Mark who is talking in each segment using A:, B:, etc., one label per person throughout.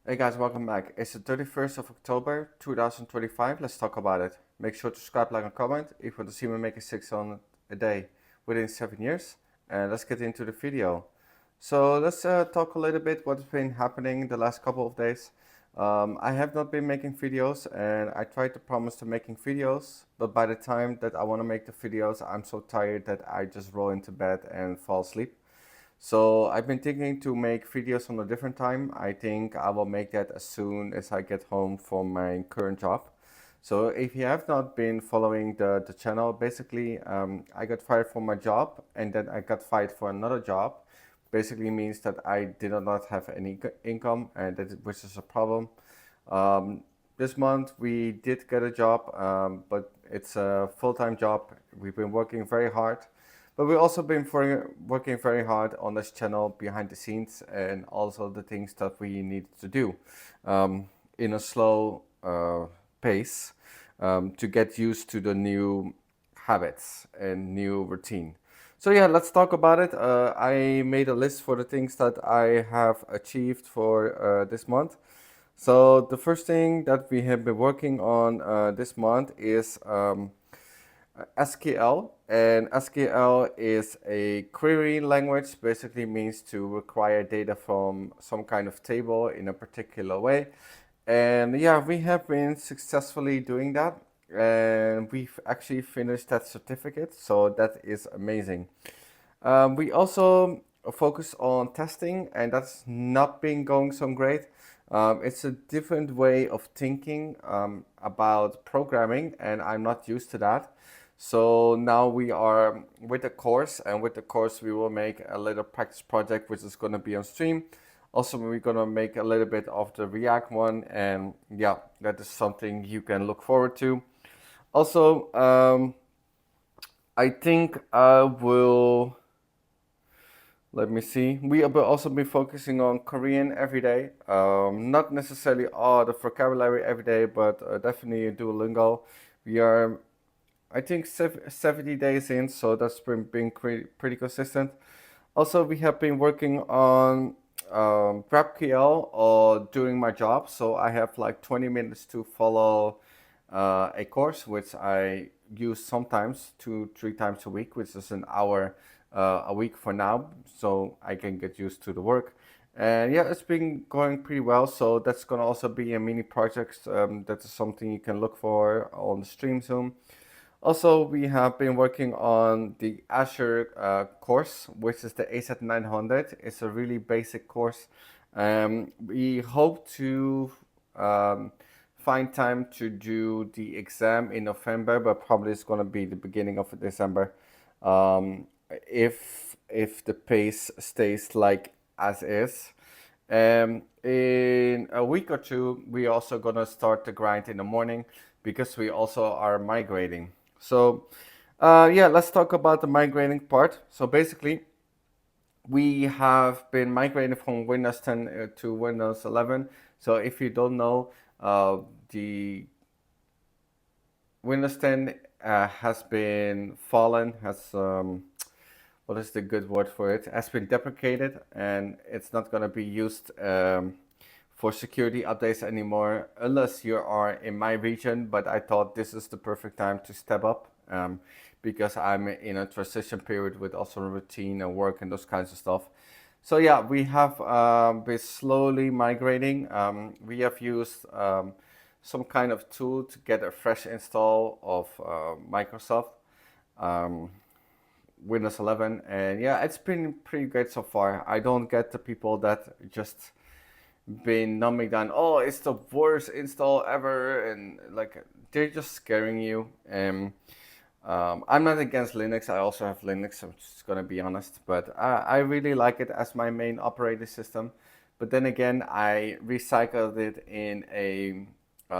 A: Hey guys, welcome back. It's the 31st of October 2025. Let's talk about it. Make sure to subscribe, like, and comment if you want to see me make a 6 on a day within 7 years. And let's get into the video. So let's talk a little bit what's been happening the last couple of days. I have not been making videos and I tried to promise to making videos, but by the time that I want to make the videos, I'm so tired that I just roll into bed and fall asleep. So I've been thinking to make videos on a different time. I think I will make that as soon as I get home from my current job. So if you have not been following the channel, basically I got fired from my job and then I got fired for another job. Basically means that I did not have any income and which is a problem. Um, this month we did get a job, but it's a full-time job. We've been working very hard. But we've also been working very hard on this channel behind the scenes and also the things that we need to do in a slow pace to get used to the new habits and new routine. So yeah, let's talk about it. I made a list for the things that I have achieved for this month. So the first thing that we have been working on this month is SQL, and SQL is a query language, basically means to require data from some kind of table in a particular way. And yeah, we have been successfully doing that, and we've actually finished that certificate, so that is amazing. We also focus on testing, and that's not been going so great. It's a different way of thinking about programming, and I'm not used to that. So now we are with the course, and with the course we will make a little practice project which is going to be on stream. Also, we're going to make a little bit of the React one, and yeah, that is something you can look forward to. Also, I think I will. Let me see. We will also be focusing on Korean every day. Not necessarily all the vocabulary every day, but definitely Duolingo. We are I think 70 days in, so that's been pretty consistent. Also, we have been working on GraphQL during my job, so I have like 20 minutes to follow a course which I use sometimes 2-3 times a week, which is an hour a week for now, so I can get used to the work. And yeah, it's been going pretty well, so that's gonna also be a mini project. That is something you can look for on the stream soon. Also, we have been working on the Azure course, which is the AZ 900. It's a really basic course. We hope to find time to do the exam in November, but probably it's going to be the beginning of December. If the pace stays like as is. In a week or two, we also gonna start the grind in the morning because we also are migrating. So, yeah, let's talk about the migrating part. So basically, we have been migrating from Windows 10 to Windows 11. So if you don't know, the Windows 10 has been fallen, has what is the good word for it? Has been deprecated, and it's not going to be used for security updates anymore unless you are in my region. But I thought this is the perfect time to step up because I'm in a transition period with also routine and work and those kinds of stuff. So yeah, we have been slowly migrating. We have used some kind of tool to get a fresh install of Microsoft. Windows 11, and yeah, it's been pretty great so far. I don't get the people that just been numbing down, oh, it's the worst install ever, and like they're just scaring you. And I'm not against Linux. I also have Linux, I'm just gonna be honest, but I really like it as my main operating system. But then again, I recycled it in a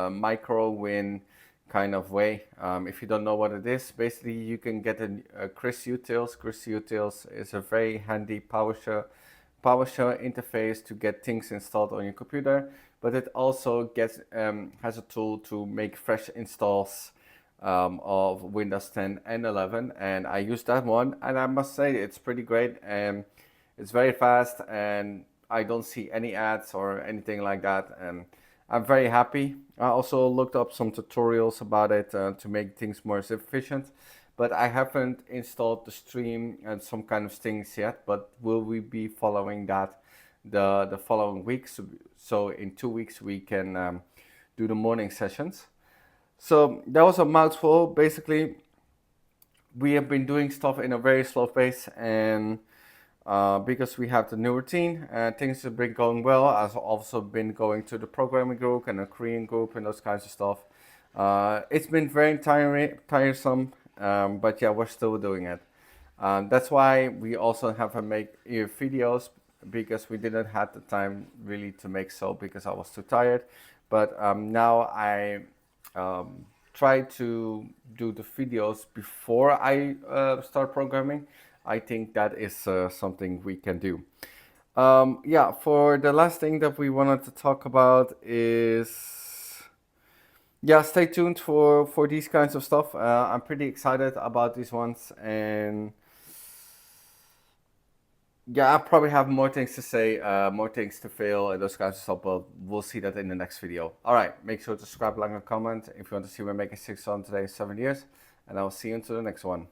A: micro-win kind of way. If you don't know what it is, basically you can get a KrisUtils. KrisUtils is a very handy PowerShell interface to get things installed on your computer, but it also has a tool to make fresh installs of Windows 10 and 11, and I use that one, and I must say it's pretty great, and it's very fast, and I don't see any ads or anything like that, and I'm very happy. I also looked up some tutorials about it to make things more efficient, but I haven't installed the stream and some kind of things yet. But will we be following that the following week? So in 2 weeks we can do the morning sessions. So that was a mouthful. Basically, we have been doing stuff in a very slow pace, and because we have the new routine, things have been going well. I've also been going to the programming group and a Korean group and those kinds of stuff. It's been very tiresome, but yeah, we're still doing it. That's why we also have to make videos, because we didn't have the time really to make so, because I was too tired. But now I try to do the videos before I start programming. I think that is something we can do. Yeah, for the last thing that we wanted to talk about is, yeah, stay tuned for these kinds of stuff. I'm pretty excited about these ones, and yeah, I probably have more things to say, more things to fail, and those kinds of stuff, but we'll see that in the next video. All right, make sure to subscribe, like, and comment if you want to see me making 6 on today in 7 years, and I'll see you until the next one.